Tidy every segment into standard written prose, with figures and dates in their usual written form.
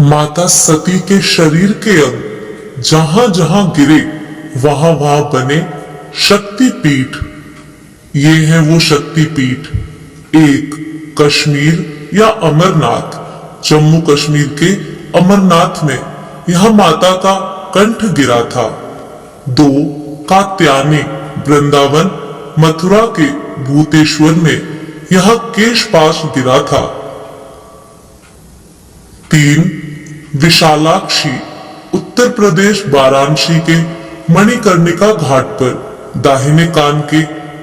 माता सती के शरीर के अंग जहां जहां गिरे वहां वहां बने शक्तिपीठ। ये है वो शक्तिपीठ। एक, कश्मीर या अमरनाथ, जम्मू कश्मीर के अमरनाथ में यह माता का कंठ गिरा था। दो, कात्यायनी, वृंदावन मथुरा के भूतेश्वर में यह केशपाश गिरा था। तीन, विशालाक्षी, उत्तर प्रदेश वाराणसी के मणिकर्णिका घाट पर दाहिने कान के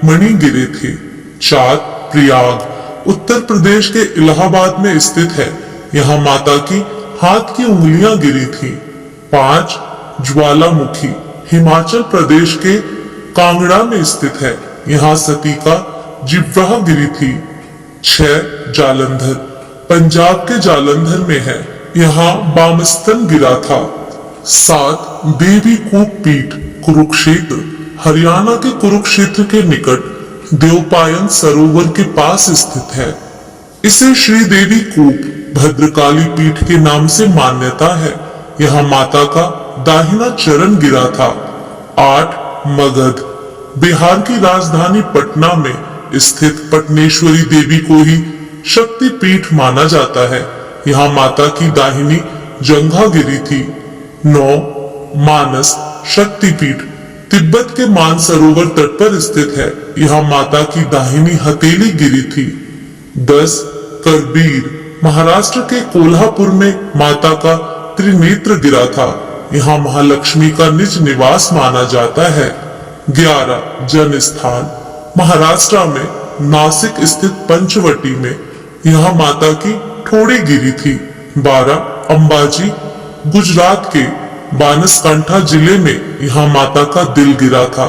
मणि गिरे थे। चार, प्रयाग, उत्तर प्रदेश के इलाहाबाद में स्थित है, यहाँ माता की हाथ की उंगलियां गिरी थी। पांच, ज्वालामुखी, हिमाचल प्रदेश के कांगड़ा में स्थित है, यहाँ सती का जिह्वा गिरी थी। छह, जालंधर, पंजाब के जालंधर में है, यहाँ वामस्तन गिरा था। सात, देवी कूप पीठ, कुरुक्षेत्र, हरियाणा के कुरुक्षेत्र के निकट देवपायन सरोवर के पास स्थित है। इसे श्री देवी कूप भद्रकाली पीठ के नाम से मान्यता है, यहाँ माता का दाहिना चरण गिरा था। आठ, मगध, बिहार की राजधानी पटना में स्थित पटनेश्वरी देवी को ही शक्ति पीठ माना जाता है, यहाँ माता की दाहिनी जंघा गिरी थी। 9, मानस शक्तिपीठ, तिब्बत के मानसरोवर तट पर स्थित है, यहाँ माता की दाहिनी हथेली गिरी थी। 10, करबीर, महाराष्ट्र के कोल्हापुर में माता का त्रिनेत्र गिरा था, यहाँ महालक्ष्मी का निज निवास माना जाता है। 11, जन स्थान, महाराष्ट्र में नासिक स्थित पंचवटी में यहाँ माता की ठोड़ी गिरी थी। 12, अंबाजी, गुजरात के बनासकांठा जिले में यहाँ माता का दिल गिरा था।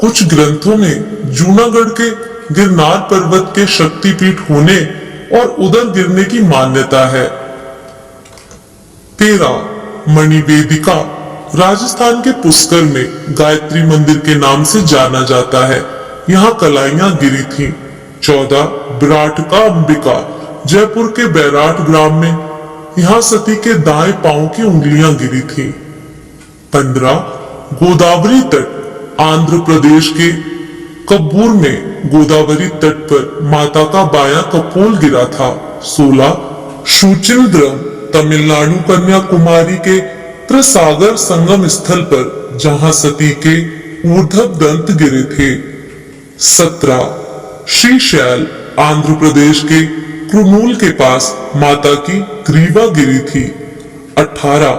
कुछ ग्रंथों में जूनागढ़ के गिरनार पर्वत के शक्तिपीठ होने और उधर गिरने की मान्यता है। 13, मणिवेदिका, राजस्थान के पुष्कर में गायत्री मंदिर के नाम से जाना जाता है, यहाँ कलाइयां गिरी थी। 14, विराटका अंबिका, जयपुर के बैराट ग्राम में यहाँ सती के दाएं पांव की उंगलियां गिरी थी। 15, गोदावरी तट, आंध्र प्रदेश के कब्बूर में गोदावरी तट पर माता का बायां कपोल गिरा था। 16, शुचिंद्रम, तमिलनाडु कन्याकुमारी के त्रिसागर संगम स्थल पर जहां सती के ऊर्ध्व दंत गिरे थे। 17, श्रीशैल, आंध्र प्रदेश के कुर्नूल के पास माता की ग्रीवा गिरी थी। 18,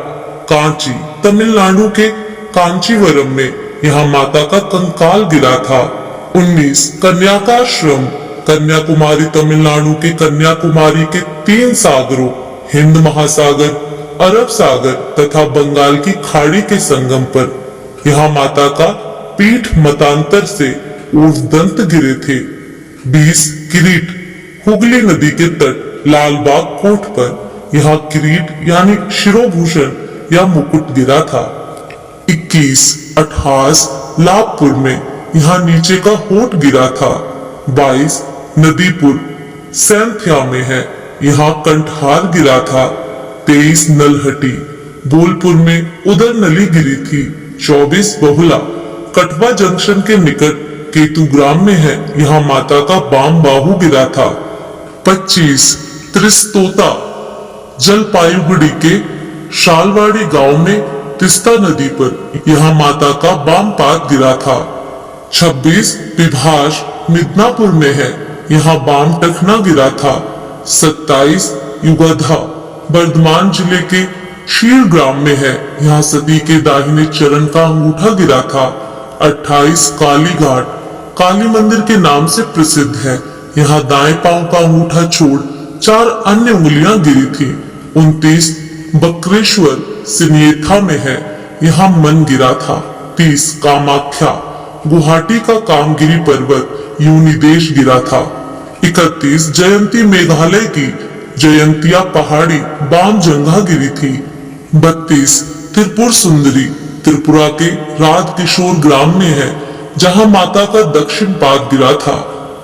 कांची, तमिलनाडु के कांचीवरम में यहाँ माता का कंकाल गिरा था। 19, कन्याकाश्रम, कन्याकुमारी, तमिलनाडु के कन्याकुमारी के 3 सागरों हिंद महासागर, अरब सागर तथा बंगाल की खाड़ी के संगम पर यहाँ माता का पीठ मतांतर से ऊर्ध्वदंत गिरे थे। 20, किरीट, हुगली नदी के तट लालबाग कोट पर यहाँ किरीट यानी शिरोभूषण या मुकुट गिरा था। 21, अठास, लाभपुर में यहाँ नीचे का होठ गिरा था। 22, नदीपुर, सैंथया में है, यहाँ कंठहार गिरा था। 23, नलहटी, बोलपुर में उदर नली गिरी थी। 24, बहुला, कटवा जंक्शन के निकट केतुग्राम में है, यहाँ माता का बाम बाहु गिरा था। 25, त्रिस्तोता, जलपाईगुड़ी के शालवाड़ी गांव में तिस्ता नदी पर यहाँ माता का बाम पाद गिरा था। 26, विभाष, मिदनापुर में है, यहाँ बाम टखना गिरा था। 27, युगधा, बर्धमान जिले के शीर ग्राम में है, यहाँ सती के दाहिने चरण का अंगूठा गिरा था। 28, काली घाट, काली मंदिर के नाम से प्रसिद्ध है, यहाँ दाएं पांव का अंगूठा छोड़ 4 अन्य उंगलियां गिरी थी। 29, बक्रेश्वर, सिनियथा में है, यहाँ मन गिरा था। 30, कामाख्या, गुवाहाटी का कामगिरी पर्वत यूनिदेश गिरा था। 31, जयंती, मेघालय की जयंतिया पहाड़ी बाम जंघा गिरी थी। 32, त्रिपुर सुंदरी, त्रिपुरा के राजकिशोर ग्राम में है, जहां माता का दक्षिण पाद गिरा था।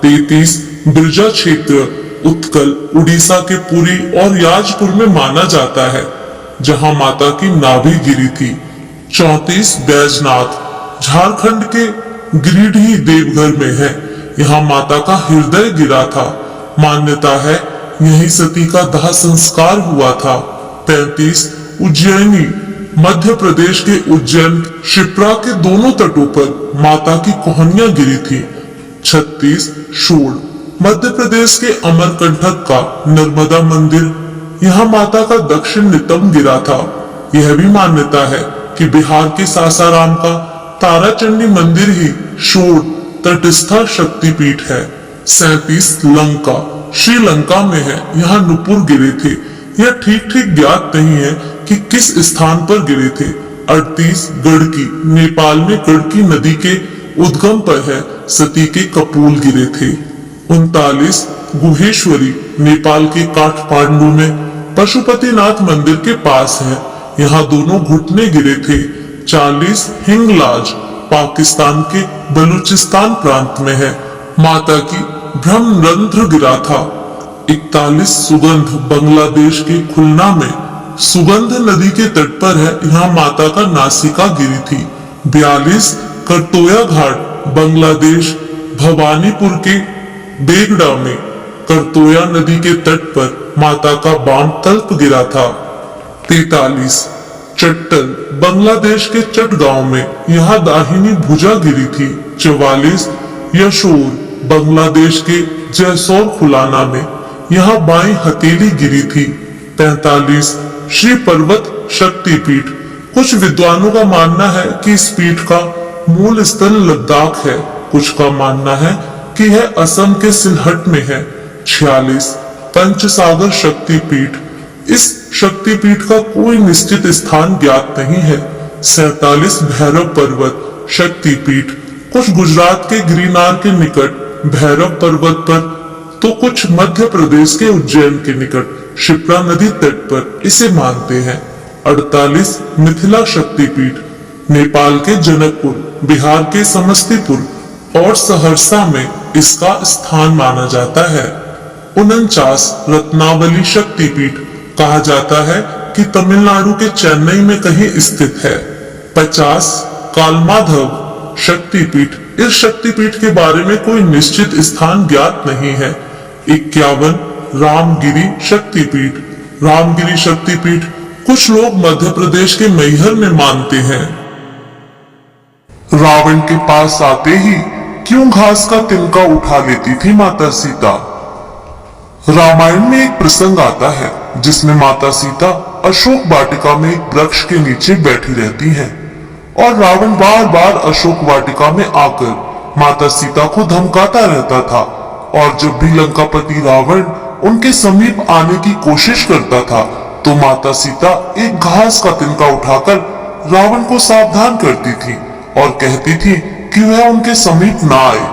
33, बिरजा क्षेत्र, उत्कल, उड़ीसा के पुरी और याजपुर में माना जाता है, जहां माता की नाभि गिरी थी। 34 बैजनाथ झारखंड के गिरिडीह देवघर में है। यहाँ माता का हृदय गिरा था। मान्यता है यही सती का दाह संस्कार हुआ था। 35 उज्जैनी मध्य प्रदेश के उज्जैन शिप्रा के दोनों तटों पर माता की कोहनियां गिरी थी। 36 शोड़ मध्य प्रदेश के अमरकंटक का नर्मदा मंदिर, यहाँ माता का दक्षिण नितंब गिरा था। यह भी मान्यता है कि बिहार के सासाराम का ताराचंडी मंदिर ही शोड़ तटस्थ शक्तिपीठ है। 37 लंका श्रीलंका में है। यहाँ नुपुर गिरे थे। यह ठीक ठीक ज्ञात नहीं है कि किस स्थान पर गिरे थे। 38 गढ़की नेपाल में गढ़की नदी के उद्गम पर है। सती के कपूल गिरे थे। 39 गुहेश्वरी नेपाल के काठमांडू में पशुपतिनाथ मंदिर के पास है। यहाँ दोनों घुटने गिरे थे। 40 हिंगलाज पाकिस्तान के बलूचिस्तान प्रांत में है। माता की ब्रह्मरंध्र गिरा था। 41 सुगंध बांग्लादेश के खुलना में सुगंध नदी के तट पर है। यहाँ माता का नासिका गिरी थी। 42 करतोया घाट बांग्लादेश भवानीपुर के बेगड़ा में करतोया नदी के तट पर माता का बाम तल्प गिरा था। 43 चट्टल बांग्लादेश के चटगांव में यहाँ दाहिनी भुजा गिरी थी। 44 यशोर बांग्लादेश के जैसौर खुलाना में यहाँ बाई हथेली गिरी थी। 45 श्री पर्वत शक्तिपीठ। कुछ विद्वानों का मानना है कि इस पीठ का मूल स्थल लद्दाख है। कुछ का मानना है कि यह असम के सिलहट में है। 46 पंचसागर शक्तिपीठ। इस शक्तिपीठ का कोई निश्चित स्थान ज्ञात नहीं है। 47 भैरव पर्वत शक्तिपीठ। कुछ गुजरात के गिरनार के निकट भैरव पर्वत पर, तो कुछ मध्य प्रदेश के उज्जैन के निकट शिप्रा नदी तट पर इसे मानते हैं। 48 मिथिला शक्तिपीठ। नेपाल के जनकपुर, बिहार के समस्तीपुर और सहरसा में इसका स्थान माना जाता है। 49 रत्नावली शक्तिपीठ। कहा जाता है कि तमिलनाडु के चेन्नई में कहीं स्थित है। 50 कालमाधव शक्तिपीठ। इस शक्तिपीठ के बारे में कोई निश्चित स्थान ज्ञात नहीं है। 51 रामगिरी शक्तिपीठ। रामगिरी शक्तिपीठ कुछ लोग मध्य प्रदेश के मैहर में मानते हैं। रावण के पास आते ही क्यों घास का तिनका उठा लेती थी माता सीता? रामायण में एक प्रसंग आता है जिसमें माता सीता अशोक वाटिका में एक वृक्ष के नीचे बैठी रहती हैं और रावण बार बार अशोक वाटिका में आकर माता सीता को धमकाता रहता था। और जब भी लंकापति रावण उनके समीप आने की कोशिश करता था तो माता सीता एक घास का तिनका उठाकर रावण को सावधान करती थी और कहती थी कि वह उनके समीप ना आए,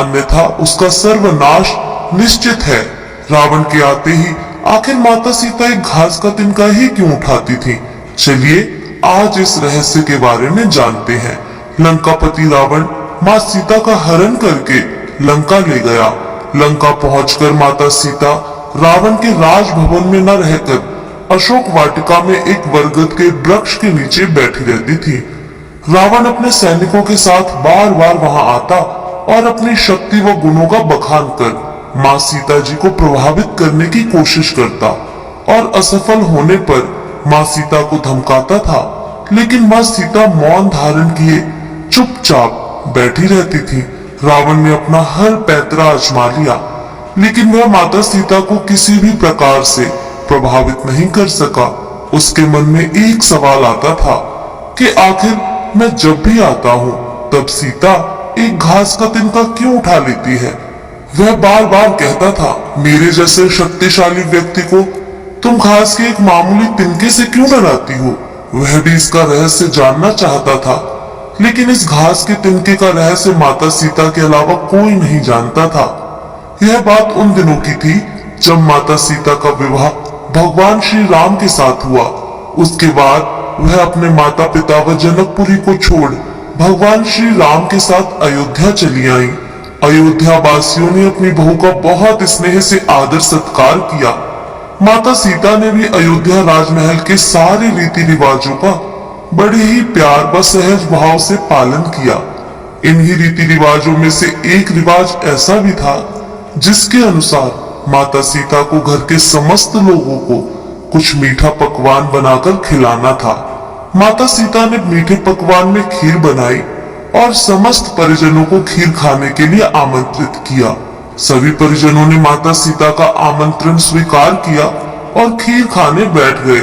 अन्यथा उसका सर्वनाश निश्चित है। रावण के आते ही आखिर माता सीता एक घास का तिनका ही क्यों उठाती थी? चलिए आज इस रहस्य के बारे में जानते हैं। लंकापति रावण माँ सीता का हरण करके लंका ले गया। लंका पहुंचकर माता सीता रावण के राजभवन में न रहकर अशोक वाटिका में एक बरगद के वृक्ष के नीचे बैठी रहती थी। रावण अपने सैनिकों के साथ बार बार वहां आता और अपनी शक्ति व गुणों का बखान कर माँ सीता जी को प्रभावित करने की कोशिश करता और असफल होने पर माँ सीता को धमकाता था। लेकिन माँ सीता मौन धारण किए चुपचाप बैठी रहती थी। रावण ने अपना हर पैतरा आजमा लिया, लेकिन वह माता सीता को किसी भी प्रकार से प्रभावित नहीं कर सका। उसके मन में एक सवाल आता था कि आखिर मैं जब भी आता हूँ तब सीता एक घास का तिनका क्यों उठा लेती है? वह बार बार कहता था, मेरे जैसे शक्तिशाली व्यक्ति को तुम घास के एक मामूली तिनके से क्यों डराती हो? वह भी इसका रहस्य जानना चाहता था, लेकिन इस घास के तिनके का रहस्य माता सीता के अलावा कोई नहीं जानता था। यह बात उन दिनों की थी जब माता सीता का विवाह भगवान श्री राम के साथ हुआ। उसके बाद वह अपने माता पिता व जनकपुरी को छोड़ भगवान श्री राम के साथ अयोध्या चली आई। अयोध्या वासियों ने अपनी बहू का बहुत स्नेह से आदर सत्कार किया। माता सीता ने भी अयोध्या राजमहल के सारे रीति रिवाजों का बड़े ही प्यार व सहज भाव से पालन किया। इन्हीं रीति रिवाजों में से एक रिवाज ऐसा भी था जिसके अनुसार माता सीता को घर के समस्त लोगों को कुछ मीठा पकवान बनाकर खिलाना था। माता सीता ने मीठे पकवान में खीर बनाई और समस्त परिजनों को खीर खाने के लिए आमंत्रित किया। सभी परिजनों ने माता सीता का आमंत्रण स्वीकार किया और खीर खाने बैठ गए।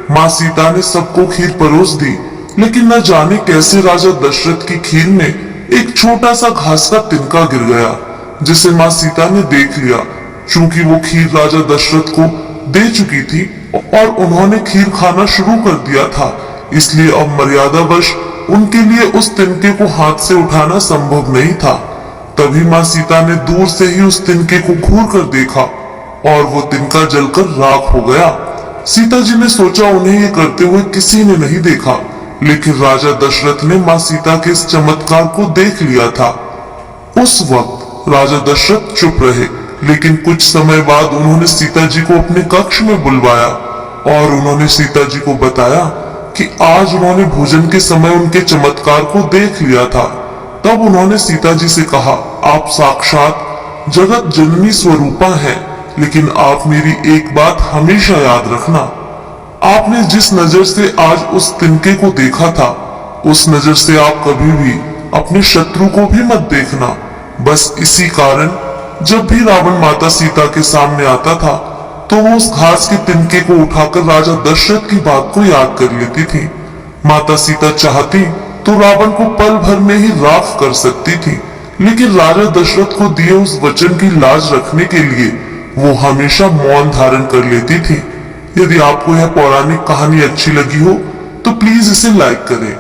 माँ सीता ने सबको खीर परोस दी, लेकिन न जाने कैसे राजा दशरथ की खीर में एक छोटा सा घास का तिनका गिर गया, जिसे माँ सीता ने देख लिया। चूंकि वो खीर राजा दशरथ को दे चुकी थी और उन्होंने खीर खाना शुरू कर दिया था, इसलिए अब मर्यादावश उनके लिए उस तिनके को हाथ से उठाना संभव नहीं था। तभी माँ सीता ने दूर से ही उस तिनके को घूर कर देखा और वो तिनका जलकर राख हो गया। सीता जी ने सोचा उन्हें ये करते हुए किसी ने नहीं देखा, लेकिन राजा दशरथ ने माँ सीता के इस चमत्कार को देख लिया था। उस वक्त राजा दशरथ चुप रहे, लेकिन कुछ समय बाद उन्होंने सीता जी को अपने कक्ष में बुलवाया और उन्होंने सीता जी को बताया कि आज उन्होंने भोजन के समय उनके चमत्कार को देख लिया था। तब उन्होंने सीता जी से कहा, आप साक्षात जगत जननी स्वरूपा हैं, लेकिन आप मेरी एक बात हमेशा याद रखना। आपने जिस नजर से आज उस तिनके को देखा था, उस नजर से आप कभी भी अपने शत्रु को भी मत देखना। बस इसी कारण जब भी रावण माता सीता के सामने आता था, तो वो उस घास के तिनके को उठाकर राजा दशरथ की बात को याद कर लेती थी। माता सीता चाहती तो रावण को पल भर में ही राख कर सकती थी, लेकिन राजा दशरथ को दिए उस वचन की लाज रखने के लिए वो हमेशा मौन धारण कर लेती थी। यदि आपको यह पौराणिक कहानी अच्छी लगी हो तो प्लीज इसे लाइक करें।